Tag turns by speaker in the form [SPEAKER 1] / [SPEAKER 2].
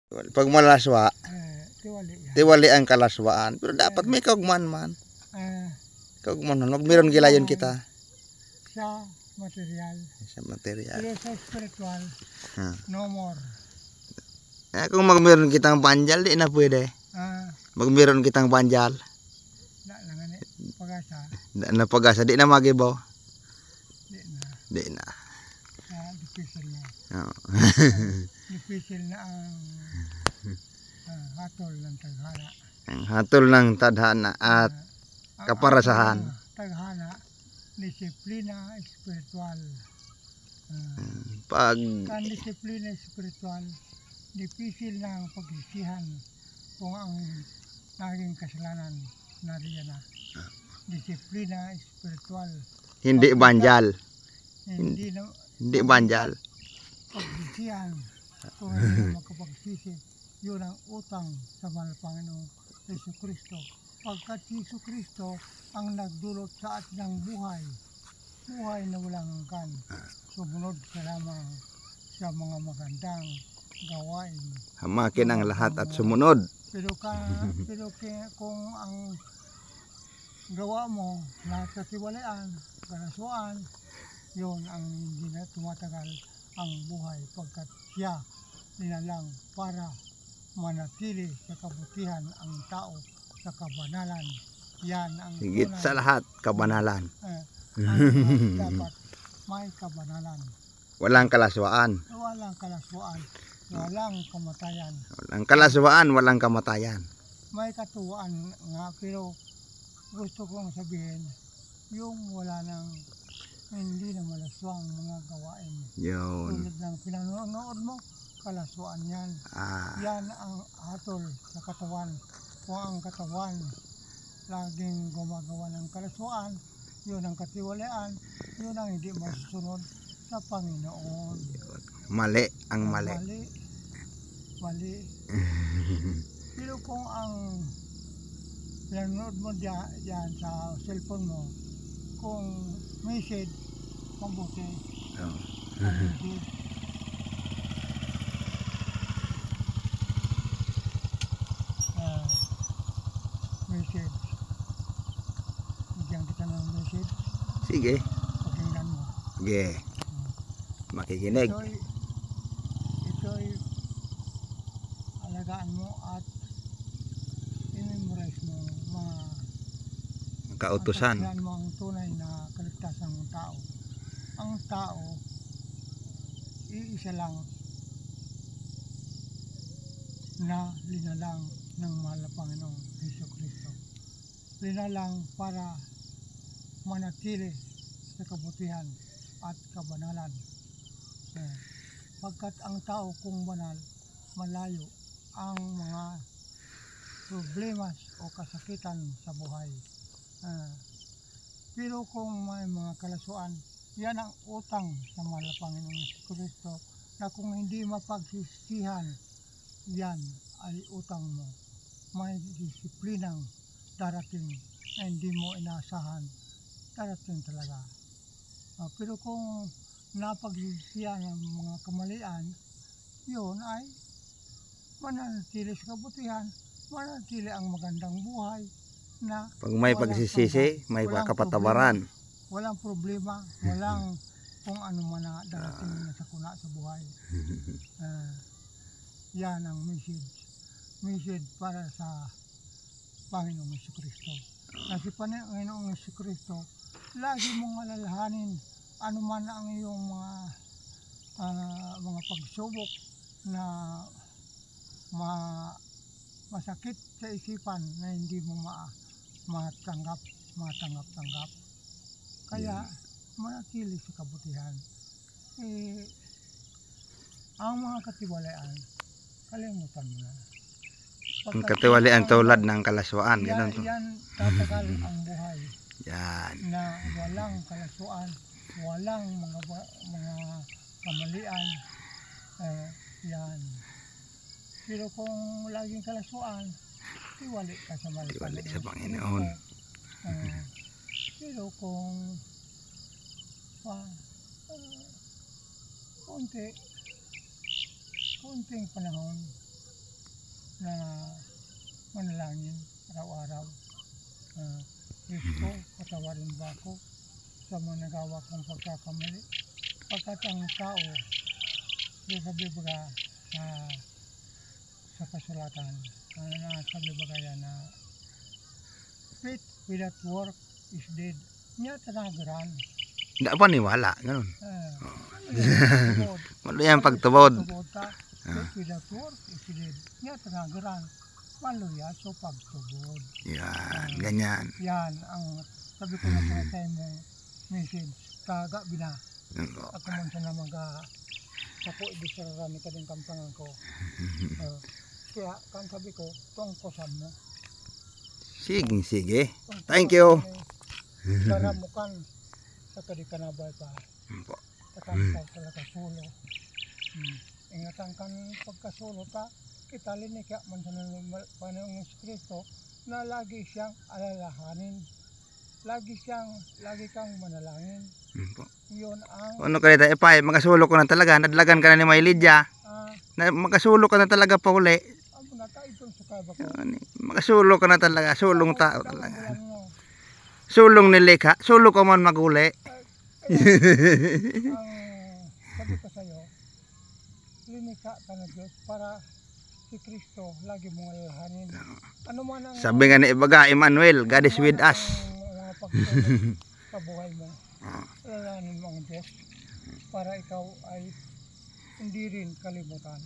[SPEAKER 1] Pag malaswa,
[SPEAKER 2] tiwali yan.
[SPEAKER 1] tiwali ang kalaswaan. Pero dapat may kaugman man. Kaugman man. Magmeron gilayon kita.
[SPEAKER 2] Sa material.
[SPEAKER 1] Sa material.
[SPEAKER 2] Pero sa spiritual, no more.
[SPEAKER 1] Kung magmeron kitang panjal, di na pwede. Magmeron kitang panjal.
[SPEAKER 2] Da lang ani pag-asa.
[SPEAKER 1] Da na pag-asa, di na magibaw.
[SPEAKER 2] Di na.
[SPEAKER 1] Di na.
[SPEAKER 2] Difícil na. Difícil na ang hatol ng tadhana.
[SPEAKER 1] Ang hatol ng tadhana at kaparasahan.
[SPEAKER 2] Tadhana, disiplina espiritual.
[SPEAKER 1] Pag
[SPEAKER 2] Ang disiplina espiritual, difícil na ang pagsisihan kung ang naging kasalanan nariyan na. Disiplina espiritual.
[SPEAKER 1] hindi banjal.
[SPEAKER 2] Hindi
[SPEAKER 1] Banjal.
[SPEAKER 2] pagsisihan kung hindi na makapagsisi, yun ang utang sa mahal Panginoong Jesucristo. Pagkat Jesucristo ang nagdulot sa atin ng buhay na walang hanggan. Sumunod ka lamang sa mga magandang gawain.
[SPEAKER 1] Hamakin ang lahat at sumunod.
[SPEAKER 2] Pero kung ang gawa mo na katiwalaan, kalaswaan, yun ang hindi na tumatagal ang buhay pagkat siya nilalang para manatili sa kabutihan ang tao sa kabanalan. Yan ang
[SPEAKER 1] Higit sa lahat, kabanalan.
[SPEAKER 2] Dapat may kabanalan.
[SPEAKER 1] Walang kalaswaan.
[SPEAKER 2] Walang kalaswaan, walang kamatayan.
[SPEAKER 1] Walang kalaswaan, walang kamatayan.
[SPEAKER 2] May katuwaan nga, pero gusto kong sabihin, yung wala nang hindi na malaswang mga gawain.
[SPEAKER 1] Yun.
[SPEAKER 2] Tulad ng pinanonood mo, kalaswaan yan. Yan ang hatol sa katawan. Kung ang katawan laging gumagawa ng kalaswaan, yun ang katiwalaan, yun ang hindi masusunod sa Panginoon.
[SPEAKER 1] Mali ang mali.
[SPEAKER 2] Mali. Pero kung ang pinanood mo diyan sa cellphone mo, kung message, mabuti. Message. Message. Bigyan kita ng message.
[SPEAKER 1] Sige.
[SPEAKER 2] Pakinggan mo.
[SPEAKER 1] Sige. Makikinig.
[SPEAKER 2] Ito'y alagaan mo at i-memorize mo mga
[SPEAKER 1] Kautusan.
[SPEAKER 2] mo ang tunay na kaligtasan ng tao. Ang tao, iisa lang na linalang ng mahal na Panginoong Jesucristo. Linalang para manatili sa kabutihan at kabanalan. Pagkat ang tao kung banal, malayo ang mga problema o kasakitan sa buhay. Pero kung may mga kalaswaan, yan ang utang sa mahal na Panginoong Jesucristo na kung hindi mapagsisihan, yan ay utang mo. May disiplinang darating na hindi mo inaasahan, darating talaga. Pero kung napagsisihan ng mga kamalian, yun ay mananatili sa kabutihan, mananatili ang magandang buhay na
[SPEAKER 1] pag may pagsisisi, may kapatawaran.
[SPEAKER 2] Walang problema, walang kung ano man na darating na sakuna sa buhay. Yan ang message para sa Panginoong Jesucristo. Kasi Panginoong Jesucristo, lagi mong alalahanin ano man ang iyong mga pagsubok na masakit sa isipan na hindi mo matanggap. Kaya manatili sa kabutihan. Ang mga katiwalaan, kalimutan mo na.
[SPEAKER 1] Ang katiwalian tulad ng kalaswaan. Ganun to.
[SPEAKER 2] Yan tatagal ang buhay.
[SPEAKER 1] Yan.
[SPEAKER 2] Na walang kalaswaan, walang mga kamalian. Yan. Pero kung laging kalaswaan, tiwali ka sa mahal
[SPEAKER 1] sa Panginoon.
[SPEAKER 2] Pero kung konting panahon, na manalangin araw-araw. Kristo, patawarin ba ako sa mga nagawa kong pagkakamali? Pagkat ang tao, sabi baga sa kasulatan, sabi baga yan na faith without work is dead. Nya tanagaran.
[SPEAKER 1] Hindi pa niwala, ganun.
[SPEAKER 2] Tubod.
[SPEAKER 1] Malo yan pagtubod.
[SPEAKER 2] Tubod ka, faith without work is dead. Nya tanagaran. Maluya so pagtubod.
[SPEAKER 1] Yan, ganyan.
[SPEAKER 2] Yan ang sabi ko na sa mong message. Kaga bina. Ako man sa na ako ibisarami ka din kampangan ko. Kaya kan sabi ko, tungkosan mo.
[SPEAKER 1] Sige. Thank you.
[SPEAKER 2] Sana mo kan sa kadikanabay pa. Takanta talaga solo. Ingatan kan pagkasolo ka, kita linik ya man sa Panginoong Kristo na lagi siyang alalahanin. Lagi kang manalangin. Yun ang
[SPEAKER 1] Ano ka nito, ipay, magkasulo ko na talaga, nadlagan ka na ni May Lydia. Magkasulo ka na talaga pa uli.
[SPEAKER 2] amo na kaitong sukaba ko.
[SPEAKER 1] Magkasulo ka na talaga, sulong tao talaga. Sulong nilikha, sulo ka man maguli.
[SPEAKER 2] Sabi ko sa'yo, linika ka na Diyos para si Kristo lagi mong alalahanin. Ano man ang
[SPEAKER 1] Sabi nga ni Ibaga, Emmanuel, God is with us.
[SPEAKER 2] mga pagtulog sa buhay mo, alalahanin mo ang Diyos para ikaw ay hindi rin kalimutan.